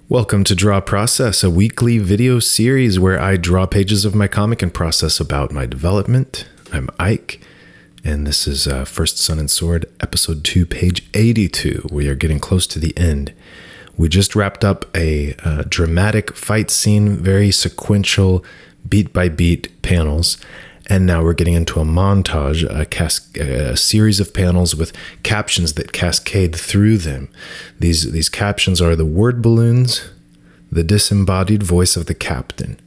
Welcome to Draw Process, a weekly video series where I draw pages of my comic and process about my development. I'm Ike, and this is First Sun and Sword, Episode 2, page 82. We are getting close to the end. We just wrapped up a dramatic fight scene, very sequential, beat-by-beat panels, and now we're getting into a montage, a series of panels with captions that cascade through them. These captions are the word balloons, the disembodied voice of the captain,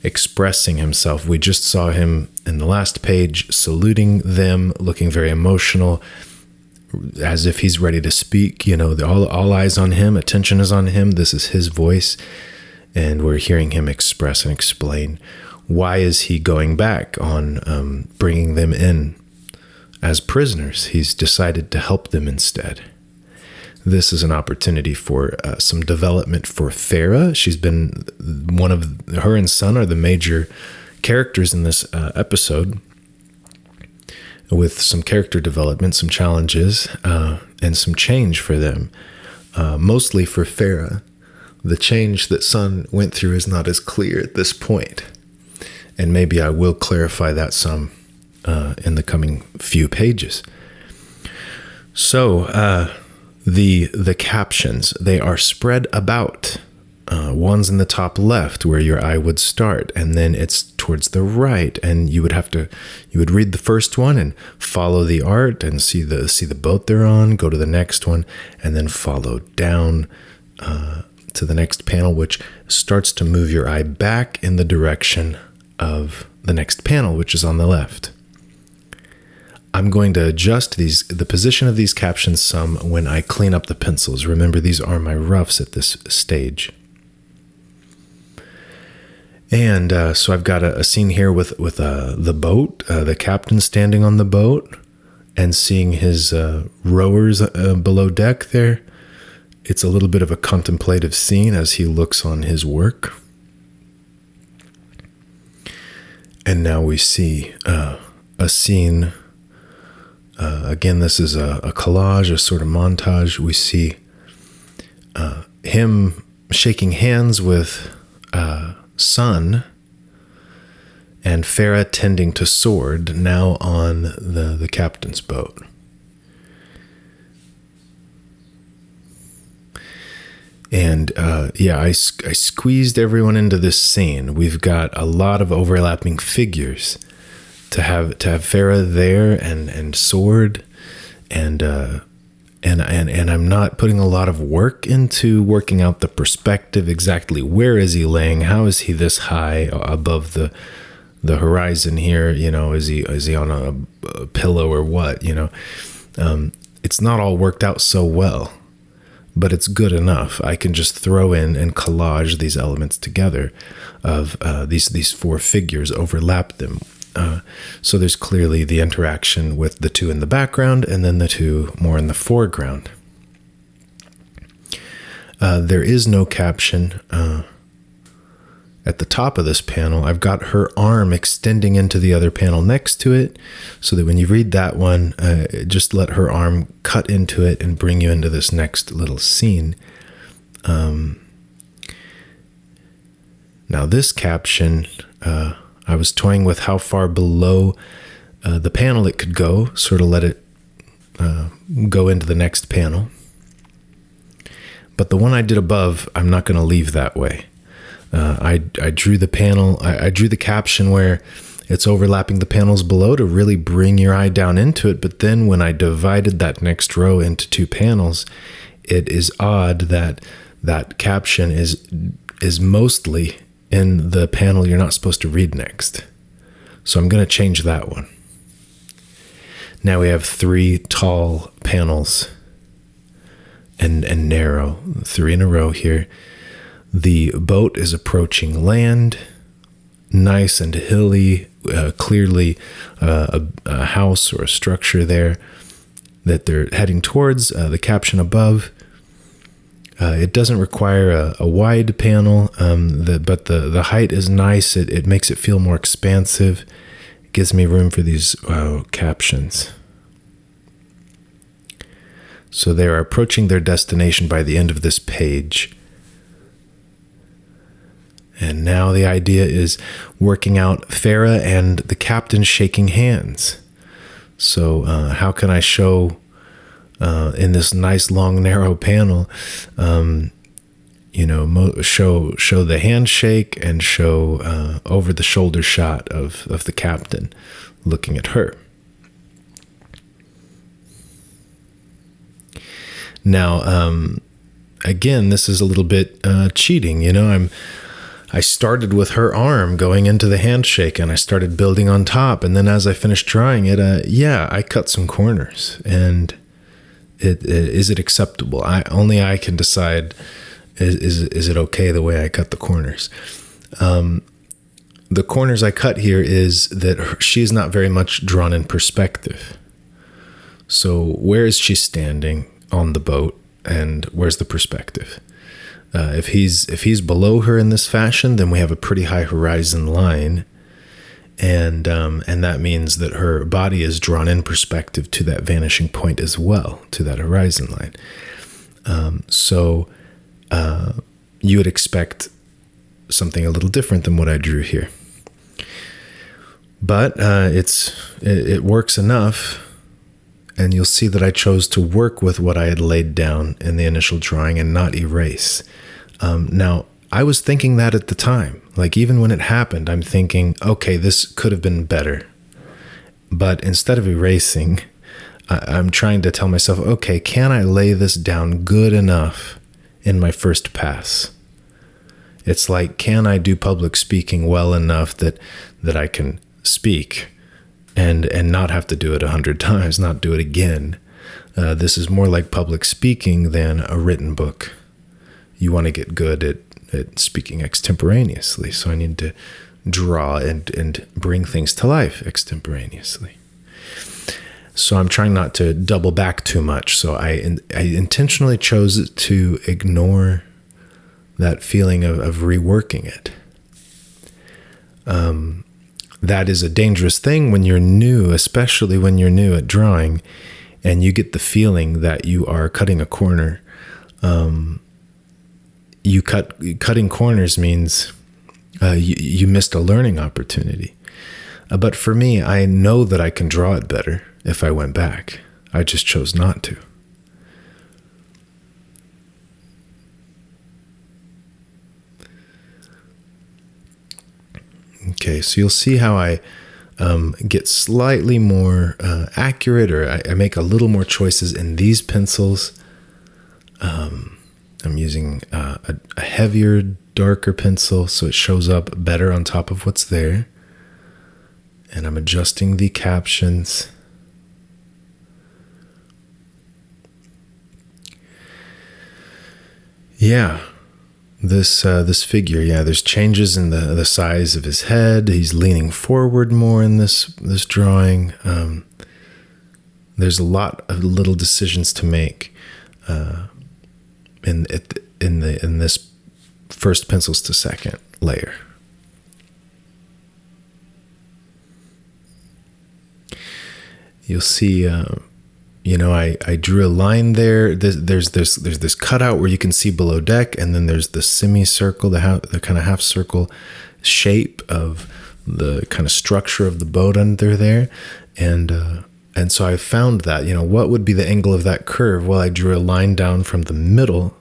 expressing himself. We just saw him in the last page saluting them, looking very emotional, as if he's ready to speak. You know, all eyes on him, attention is on him. This is his voice, and we're hearing him express and explain. Why is he going back on bringing them in as prisoners? He's decided to help them instead. This is an opportunity for some development for Farah. She's been her and Sun are the major characters in this episode, with some character development, some challenges, and some change for them. Mostly for Farah, the change that Sun went through is not as clear at this point. And maybe I will clarify that some in the coming few pages. So the captions, they are spread about. One's in the top left where your eye would start, and then it's towards the right, and you would read the first one and follow the art and see the boat they're on, go to the next one, and then follow down to the next panel, which starts to move your eye back in the direction of the next panel, which is on the left. I'm going to adjust the position of these captions some when I clean up the pencils. Remember, these are my roughs at this stage. And so I've got a scene here with the boat, the captain standing on the boat and seeing his rowers below deck there. It's a little bit of a contemplative scene as he looks on his work. And now we see a scene. Again, this is a collage, a sort of montage. We see him shaking hands with Sun and Farah tending to Sword, now on the captain's boat. And I squeezed everyone into this scene. We've got a lot of overlapping figures. To have Farah there and Sword, and I'm not putting a lot of work into working out the perspective. Exactly where is he laying? How is he this high above the horizon here? You know, is he on a pillow or what? You know, it's not all worked out so well. But it's good enough. I can just throw in and collage these elements together of these four figures, overlap them. So there's clearly the interaction with the two in the background and then the two more in the foreground. There is no caption at the top of this panel. I've got her arm extending into the other panel next to it, so that when you read that one, just let her arm cut into it and bring you into this next little scene. Now this caption, I was toying with how far below the panel it could go, sort of let it go into the next panel. But the one I did above, I'm not going to leave that way. I drew the panel, I drew the caption where it's overlapping the panels below to really bring your eye down into it. But then when I divided that next row into two panels, it is odd that that caption is mostly in the panel you're not supposed to read next. So I'm going to change that one. Now we have three tall panels and narrow, three in a row here. The boat is approaching land, nice and hilly, clearly a house or a structure there that they're heading towards. The caption above, it doesn't require a wide panel, but the height is nice. It makes it feel more expansive. It gives me room for these captions. So they are approaching their destination by the end of this page. And now the idea is working out Farah and the captain shaking hands. So how can I show in this nice long narrow panel, show the handshake and show over the shoulder shot of the captain looking at her. Now, again, this is a little bit cheating. I started with her arm going into the handshake, and I started building on top. And then as I finished drawing it, I cut some corners. And is it acceptable? Only I can decide. Is it okay the way I cut the corners? The corners I cut here is that she's not very much drawn in perspective. So where is she standing on the boat, and where's the perspective? If he's below her in this fashion, then we have a pretty high horizon line, and that means that her body is drawn in perspective to that vanishing point as well, to that horizon line. So you would expect something a little different than what I drew here, but it works enough. And you'll see that I chose to work with what I had laid down in the initial drawing and not erase. Now, I was thinking that at the time. Like, even when it happened, I'm thinking, okay, this could have been better. But instead of erasing, I'm trying to tell myself, okay, can I lay this down good enough in my first pass? It's like, can I do public speaking well enough that I can speak and not have to do it 100 times, not do it again? This is more like public speaking than a written book. You want to get good at speaking extemporaneously, so I need to draw and bring things to life extemporaneously. So I'm trying not to double back too much, so I intentionally chose to ignore that feeling of reworking it. That is a dangerous thing when you're new, especially when you're new at drawing, and you get the feeling that you are cutting a corner. Cutting corners means you missed a learning opportunity. But for me, I know that I can draw it better if I went back. I just chose not to. Okay, so you'll see how I get slightly more accurate, or I make a little more choices in these pencils. I'm using a heavier, darker pencil so it shows up better on top of what's there. And I'm adjusting the captions. Yeah. This figure, there's changes in the size of his head. He's leaning forward more in this drawing. There's a lot of little decisions to make in this first pencils to second layer. You'll see. I drew a line there. There's this cutout where you can see below deck, and then there's the semicircle, the kind of half circle shape of the kind of structure of the boat under there, and so I found that what would be the angle of that curve. Well, I drew a line down from the middle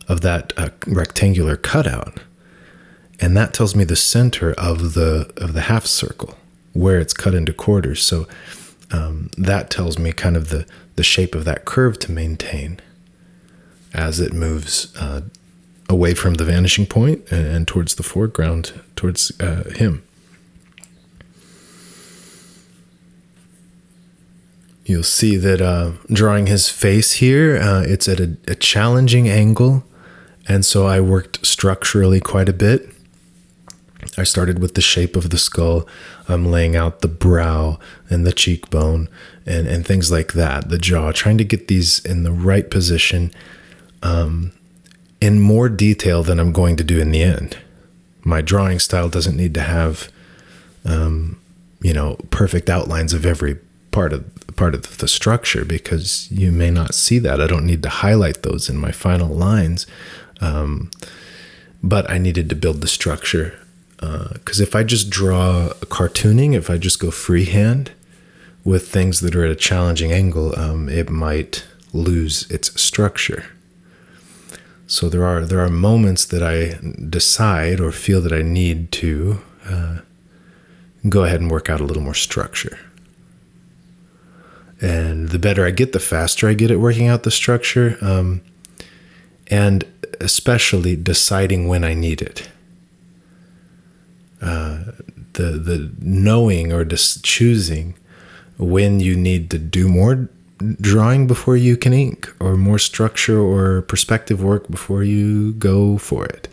of that rectangular cutout, and that tells me the center of the half circle where it's cut into quarters. So that tells me kind of the shape of that curve to maintain as it moves away from the vanishing point and towards the foreground, towards him. You'll see that drawing his face here, it's at a challenging angle, and so I worked structurally quite a bit. I started with the shape of the skull. I'm laying out the brow and the cheekbone and things like that, the jaw, trying to get these in the right position in more detail than I'm going to do in the end. My drawing style doesn't need to have, perfect outlines of every part of the structure, because you may not see that. I don't need to highlight those in my final lines. but I needed to build the structure. Because if I just draw cartooning, if I just go freehand with things that are at a challenging angle, it might lose its structure. So there are moments that I decide or feel that I need to go ahead and work out a little more structure. And the better I get, the faster I get at working out the structure, and especially deciding when I need it. The knowing or just choosing when you need to do more drawing before you can ink, or more structure or perspective work before you go for it.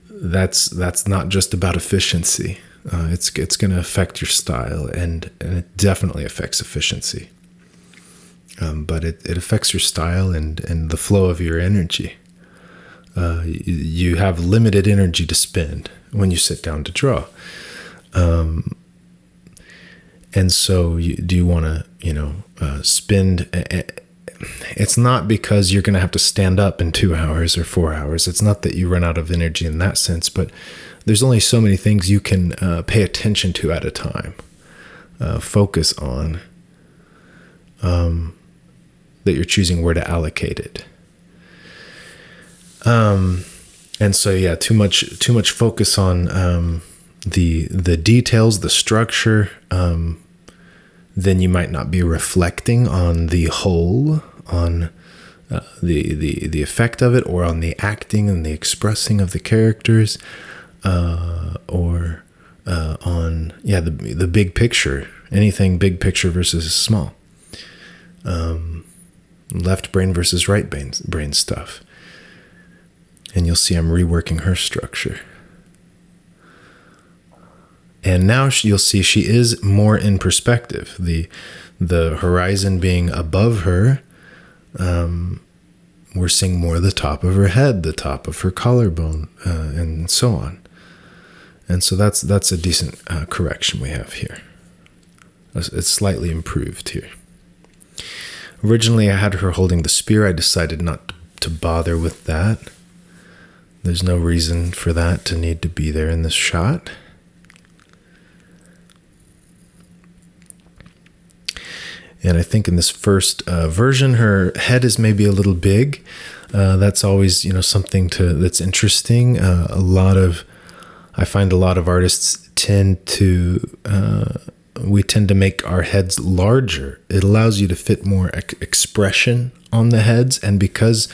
That's not just about efficiency. It's going to affect your style, and it definitely affects efficiency. But it affects your style and the flow of your energy. You have limited energy to spend when you sit down to draw. And so do you want to, spend... It's not because you're going to have to stand up in 2 hours or 4 hours. It's not that you run out of energy in that sense, but there's only so many things you can pay attention to at a time, focus on, that you're choosing where to allocate it. And so, yeah, too much focus on the details, the structure, then you might not be reflecting on the whole, on the effect of it, or on the acting and the expressing of the characters, or on the big picture. Anything big picture versus small, left brain versus right brain stuff. And you'll see I'm reworking her structure. And now you'll see she is more in perspective. The horizon being above her, we're seeing more of the top of her head, the top of her collarbone, and so on. And so that's a decent correction we have here. It's slightly improved here. Originally, I had her holding the spear. I decided not to bother with that. There's no reason for that to need to be there in this shot. And I think in this first version, her head is maybe a little big. That's always, something that's interesting. I find a lot of artists tend to make our heads larger. It allows you to fit more expression on the heads, and because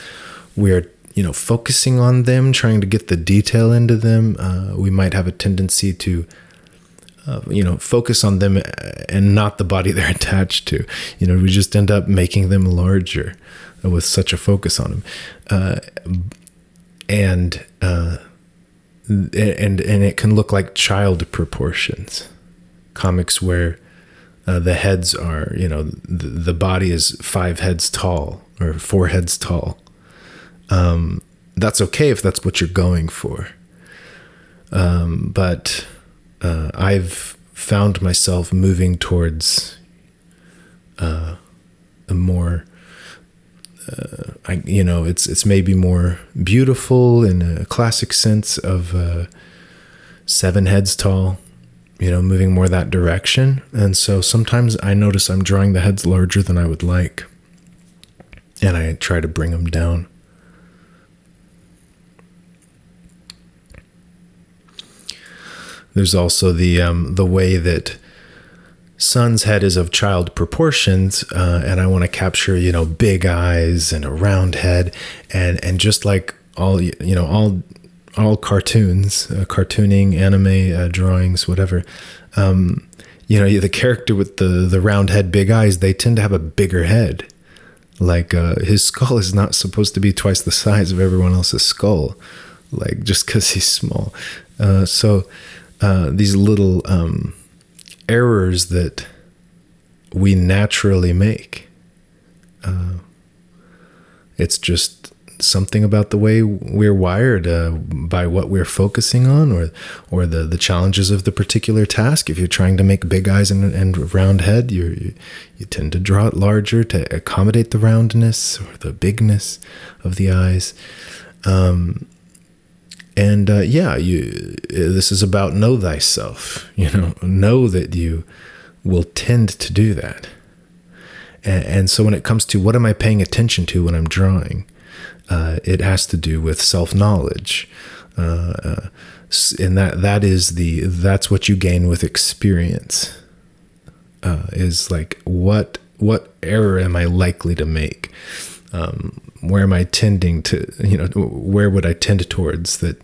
we're focusing on them, trying to get the detail into them, we might have a tendency to focus on them and not the body they're attached to. We just end up making them larger with such a focus on them. And it can look like child proportions. Comics where the heads are, the body is 5 heads tall or 4 heads tall. That's okay if that's what you're going for. But I've found myself moving towards a more, it's maybe more beautiful in a classic sense of 7 heads tall, moving more that direction. And so sometimes I notice I'm drawing the heads larger than I would like, and I try to bring them down. There's also the way that Sun's head is of child proportions, and I want to capture, big eyes and a round head, and just like all cartoons, cartooning, anime, drawings, whatever, the character with the round head, big eyes, they tend to have a bigger head. Like his skull is not supposed to be twice the size of everyone else's skull, like just because he's small. So these little errors that we naturally make. It's just something about the way we're wired, by what we're focusing on, or the challenges of the particular task. If you're trying to make big eyes and round head, you tend to draw it larger to accommodate the roundness or the bigness of the eyes. And this is about know thyself. Know that you will tend to do that. And so when it comes to what am I paying attention to when I'm drawing, it has to do with self-knowledge. And that's what you gain with experience. Is like what error am I likely to make? Where am I tending to? Where would I tend towards that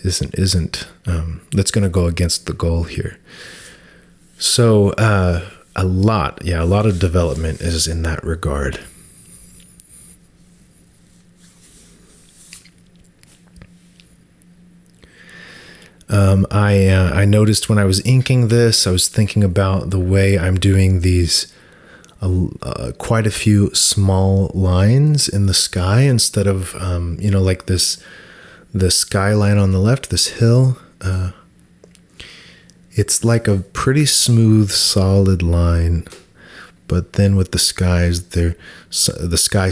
isn't that's going to go against the goal here? So a lot of development is in that regard. I noticed when I was inking this, I was thinking about the way I'm doing these quite a few small lines in the sky instead of, like the skyline on the left, this hill. It's like a pretty smooth, solid line. But then with the skies,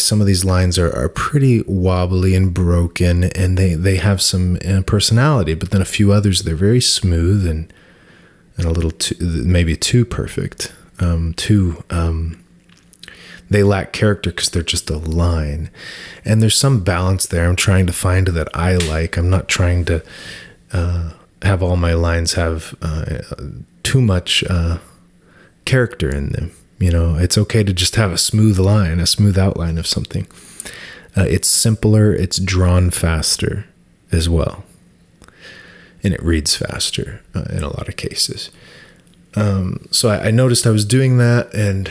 some of these lines are pretty wobbly and broken, and they have some personality. But then a few others, they're very smooth and a little maybe too perfect. They lack character because they're just a line. And there's some balance there I'm trying to find that I like. I'm not trying to have all my lines have too much character in them. It's okay to just have a smooth line, a smooth outline of something. It's simpler, it's drawn faster as well. And it reads faster in a lot of cases. So I noticed I was doing that and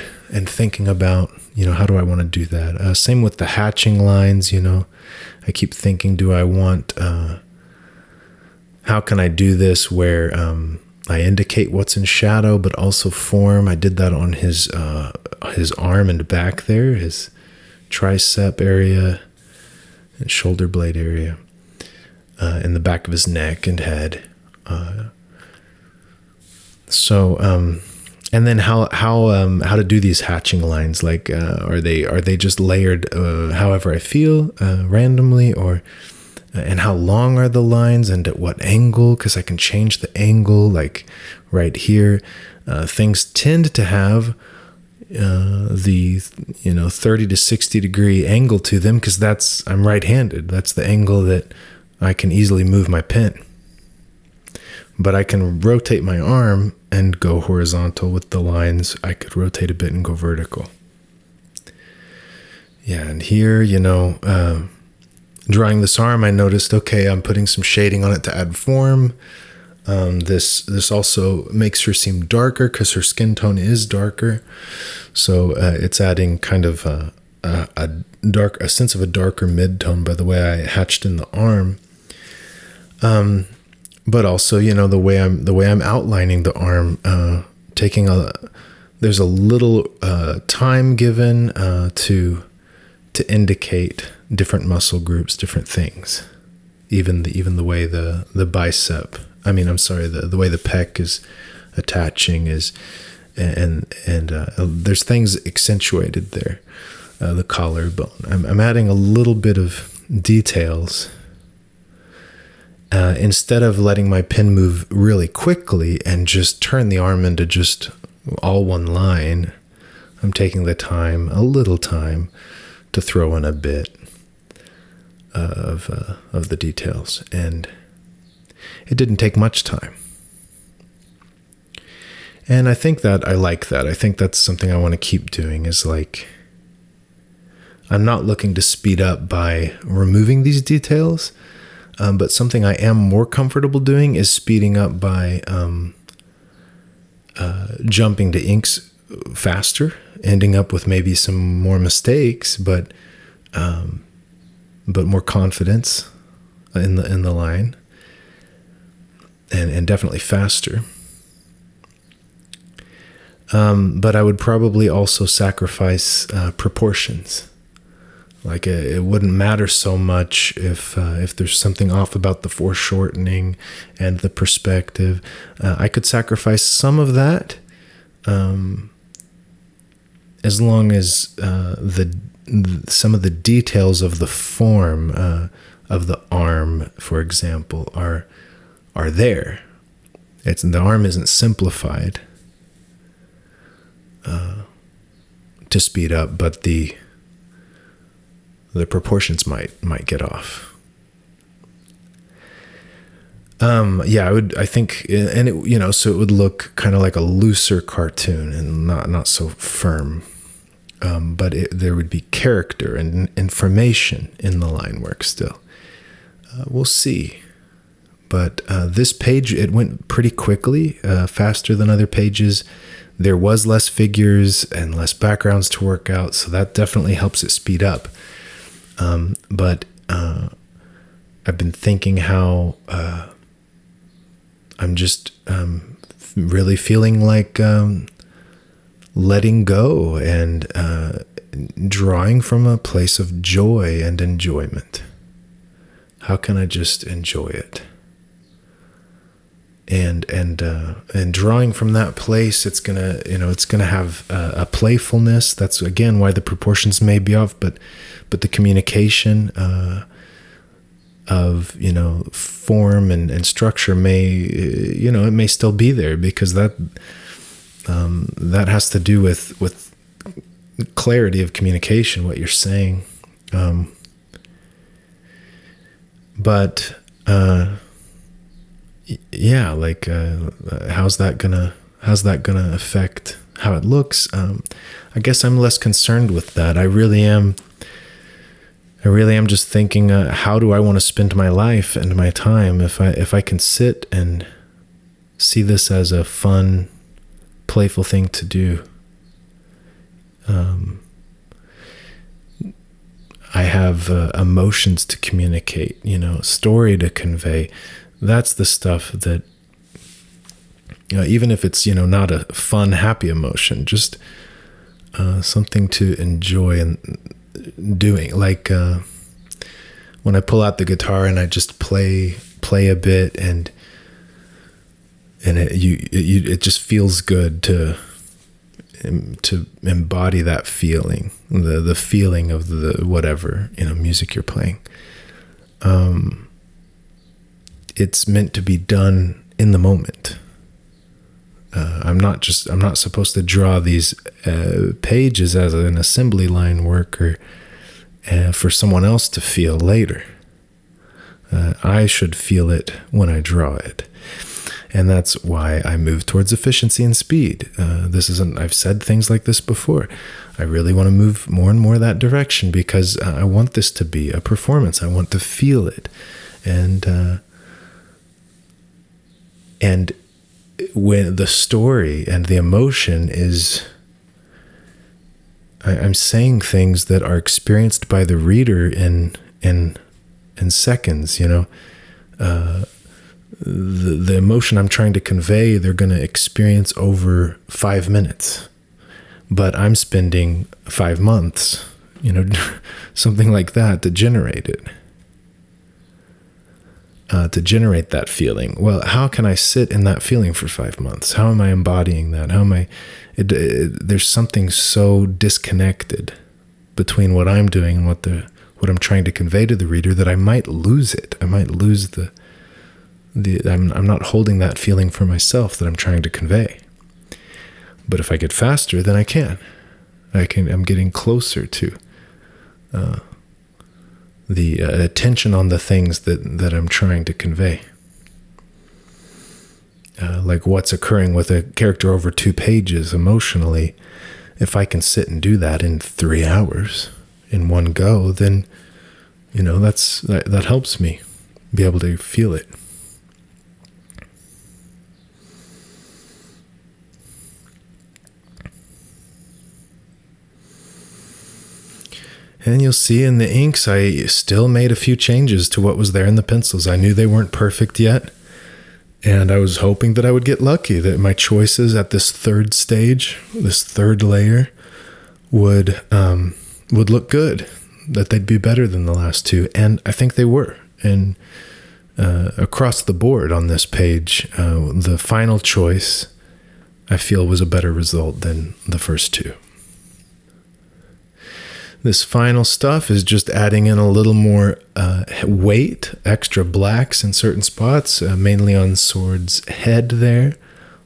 thinking about, how do I want to do that? Same with the hatching lines, I keep thinking, do I want, how can I do this where I indicate what's in shadow, but also form? I did that on his arm and back there, his tricep area and shoulder blade area, in the back of his neck and head. And then how to do these hatching lines? Like, are they just layered however I feel, randomly, or and how long are the lines and at what angle? Because I can change the angle, like right here. Things tend to have the 30 to 60 degree angle to them because I'm right-handed. That's the angle that I can easily move my pen. But I can rotate my arm and go horizontal with the lines. I could rotate a bit and go vertical. Yeah, and here, drawing this arm, I noticed, okay, I'm putting some shading on it to add form. This also makes her seem darker because her skin tone is darker. So it's adding kind of a sense of a darker mid-tone by the way I hatched in the arm. But also, the way I'm outlining the arm, there's a little time given to indicate different muscle groups, different things. Even the way the bicep, the way the pec is attaching and there's things accentuated there. The collarbone. I'm adding a little bit of details. Instead of letting my pen move really quickly and just turn the arm into just all one line, I'm taking a little time, to throw in a bit of the details. And it didn't take much time. And I think that I like that. I think that's something I want to keep doing, is like, I'm not looking to speed up by removing these details. But something I am more comfortable doing is speeding up by jumping to inks faster, ending up with maybe some more mistakes, but more confidence in the line, and definitely faster. But I would probably also sacrifice proportions. Like it wouldn't matter so much if there's something off about the foreshortening and the perspective. I could sacrifice some of that, as long as some of the details of the form, the arm, for example, are there. The arm isn't simplified to speed up, but the proportions might get off. I think, and it, so it would look kind of like a looser cartoon and not so firm. But there would be character and information in the line work still. We'll see. But this page, it went pretty quickly, faster than other pages. There was less figures and less backgrounds to work out, so that definitely helps it speed up. But I've been thinking how I'm just really feeling like letting go and drawing from a place of joy and enjoyment. How can I just enjoy it? And drawing from that place, it's gonna have a playfulness. That's again why the proportions may be off, but the communication of form and structure may it may still be there, because that has to do with clarity of communication, what you're saying. How's that gonna affect how it looks? I guess I'm less concerned with that. I really am just thinking, how do I want to spend my life and my time? If I can sit and see this as a fun, playful thing to do. I have emotions to communicate, story to convey. That's the stuff that, even if it's, not a fun, happy emotion, just something to enjoy and doing. Like when I pull out the guitar and I just play a bit, and it just feels good to embody that feeling, the feeling of the whatever music you're playing. It's meant to be done in the moment. I'm not supposed to draw these pages as an assembly line work or for someone else to feel later. I should feel it when I draw it. And that's why I move towards efficiency and speed. I've said things like this before. I really want to move more and more that direction, because I want this to be a performance. I want to feel it. And when the story and the emotion is, I'm saying things that are experienced by the reader in seconds, the emotion I'm trying to convey, they're going to experience over 5 minutes, but I'm spending 5 months, something like that, to generate it. To generate that feeling. Well, how can I sit in that feeling for 5 months? How am I embodying that? How am I? There's something so disconnected between what I'm doing and what I'm trying to convey to the reader that I might lose it. I might lose I'm not holding that feeling for myself that I'm trying to convey. But if I get faster, then I can. I'm getting closer to the attention on the things that I'm trying to convey. Like what's occurring with a character over 2 pages emotionally. If I can sit and do that in 3 hours in one go, then that helps me be able to feel it. And you'll see in the inks, I still made a few changes to what was there in the pencils. I knew they weren't perfect yet, and I was hoping that I would get lucky, that my choices at this third stage, this third layer, would look good, that they'd be better than the last 2, and I think they were. And across the board on this page, the final choice, I feel, was a better result than the first 2. This final stuff is just adding in a little more weight, extra blacks in certain spots, mainly on Sword's head there,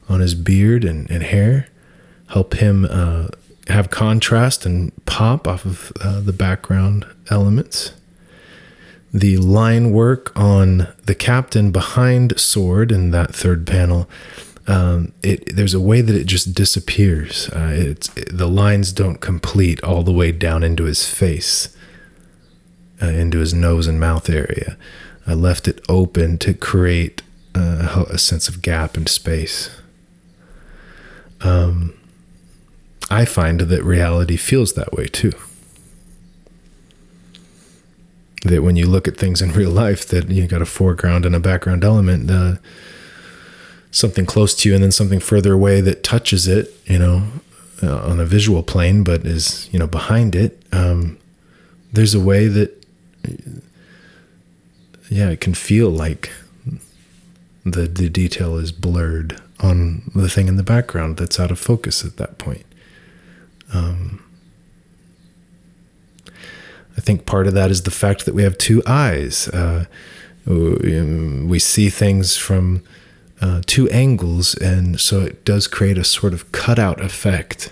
on his beard and hair. Help him have contrast and pop off of the background elements. The line work on the captain behind Sword in that third panel, there's a way that it just disappears. The lines don't complete all the way down into his face, into his nose and mouth area. I left it open to create a sense of gap and space. I find that reality feels that way too. That when you look at things in real life, that you got a foreground and a background element, something close to you and then something further away that touches it, on a visual plane, but is, behind it. There's a way that, it can feel like the detail is blurred on the thing in the background that's out of focus at that point. I think part of that is the fact that we have two eyes. We see things from two angles, and so it does create a sort of cutout effect.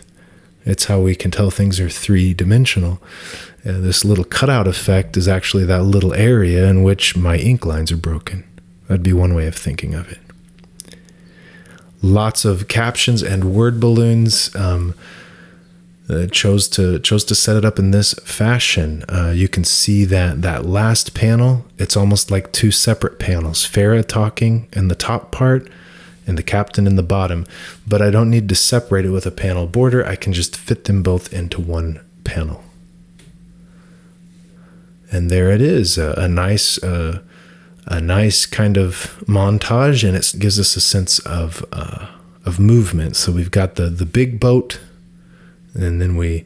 It's how we can tell things are three-dimensional. This little cutout effect is actually that little area in which my ink lines are broken. That'd be one way of thinking of it. Lots of captions and word balloons. Chose to set it up in this fashion. You can see that last panel, it's almost like two separate panels. Farah talking in the top part and the captain in the bottom. But I don't need to separate it with a panel border. I can just fit them both into one panel. And there it is, a nice kind of montage, and it gives us a sense of movement. So we've got the big boat, and then we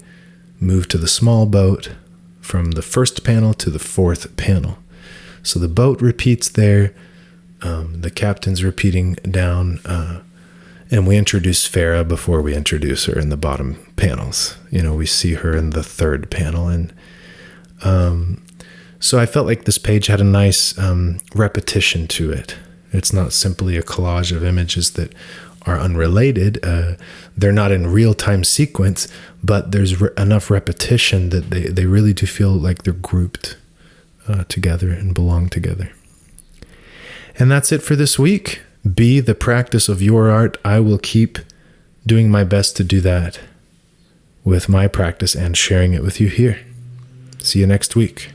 move to the small boat from the first panel to the fourth panel. So the boat repeats there, the captain's repeating down, and we introduce Farah before we introduce her in the bottom panels. We see her in the third panel. And so I felt like this page had a nice repetition to it. It's not simply a collage of images that are unrelated. They're not in real-time sequence, but there's enough repetition that they really do feel like they're grouped together and belong together. And that's it for this week. Be the practice of your art. I will keep doing my best to do that with my practice and sharing it with you here. See you next week.